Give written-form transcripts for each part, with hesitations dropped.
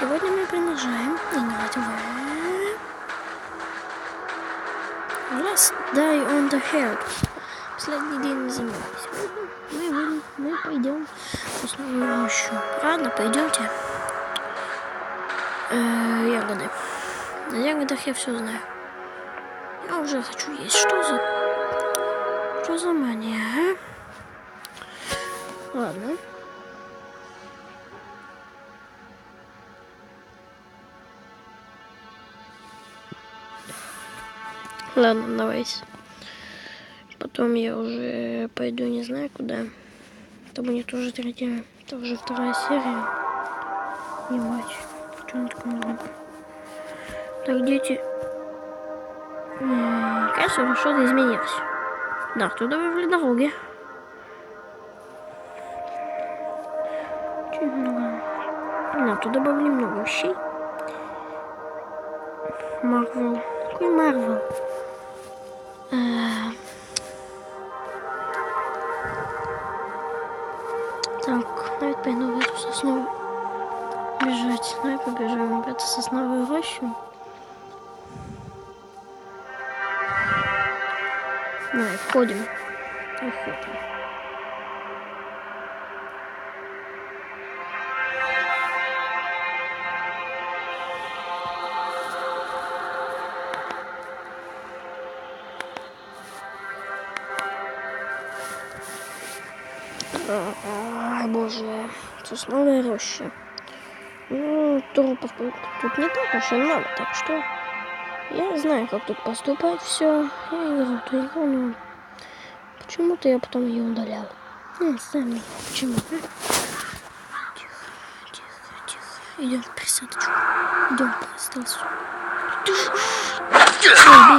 Сегодня мы продолжаем играть в Last Day on the Heart. Последний день на земле. Сегодня мы пойдем в основную рощу. Ладно, пойдемте. Ягоды. На ягодах я все знаю. Я уже хочу есть. Что за мания, а? Ладно. Ладно, давайте. Потом я уже пойду не знаю куда. Это будет уже третья, это уже вторая серия. Ебать, что такое много. Так, дети. Кажется, что-то изменилось. Да, тут добавили дороги. Чуть много. Да, тут добавили много вещей. Марвел. Какой Марвел? Так, давай пойду в эту сосновую бежать. Давай побежим в эту сосновую рощу. Давай, входим. Боже, сосновая роща. Ну, трупов тут не так уж и много, так что я знаю, как тут поступать все. Я играл эту игру, но почему-то я потом ее удалял. Сами. Почему? Тихо. Идем в присадочку. Идем в присадочку.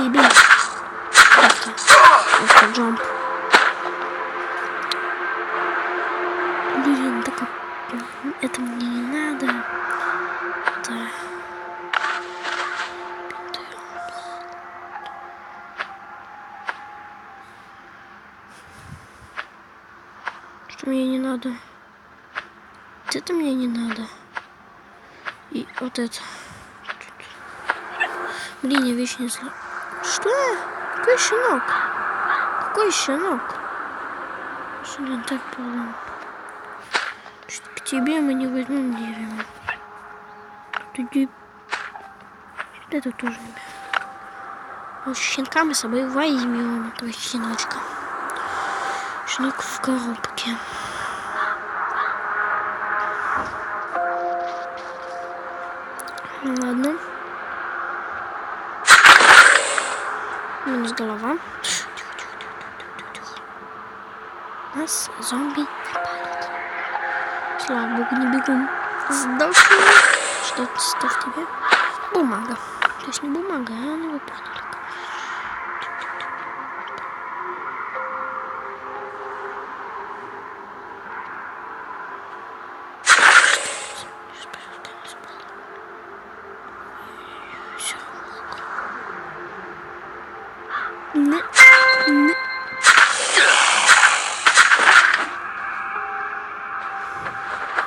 Бей. Это джамп. Блин, так это мне не надо. Это... Что мне не надо? Вот это мне не надо. И вот это. Блин, я вещь не знаю. Что? Какой щенок? Что он так было? К тебе мы не возьмем дерево. Тоді... Это тоже. Вот щенка мы с собой возьмем. То есть щеночка. Щенок в коробке. Ну ладно. Минус голова. Тихо. Нас зомби нападут. Слава богу, не бегом. Сдохни. Что в тебе? Бумага. То есть не бумага, а она его поняла.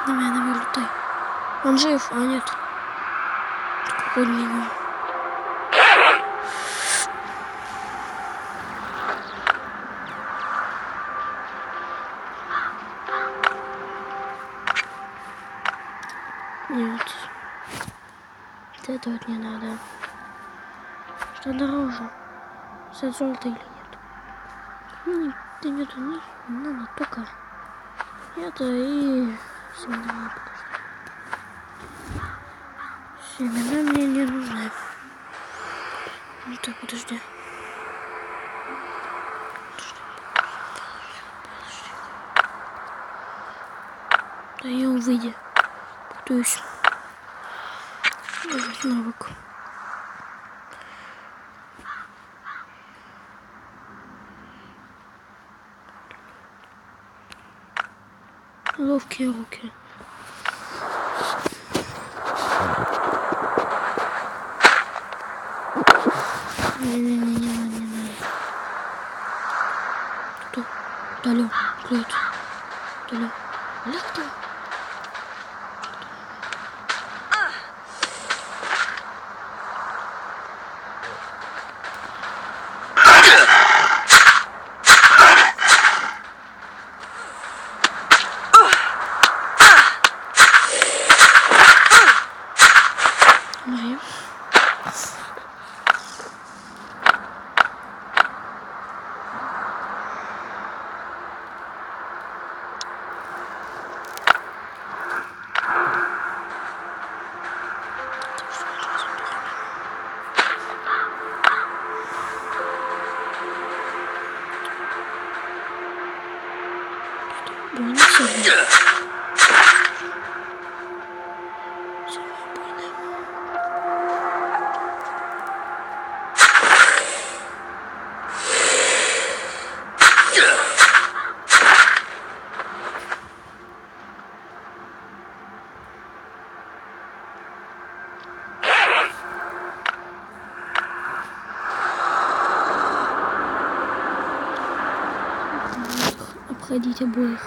Давай, лютай. Он жив, а нет. Какой длинный. Нет. Это вот не надо. Что дороже? За золото или нет? Нет, да нету, не надо только это и семена. Семена мне не нужны. Ну так, подожди. Да я увидел. Путаюсь. Навык. Ловкие руки. Не надо. Кто? Алло, кто это? Алло, кто? проходить обоих.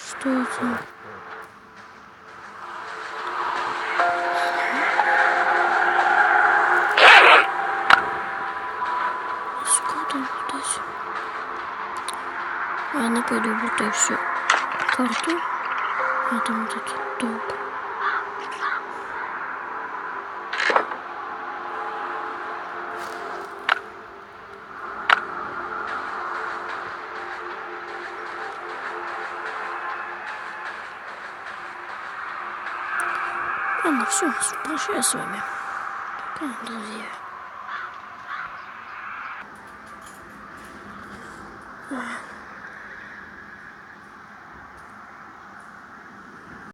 Что это? Сколько здесь? Ладно, пойду облутаю всю карту. А там вот этот топ. Ладно, все, прощаюсь с вами. Пока, друзья.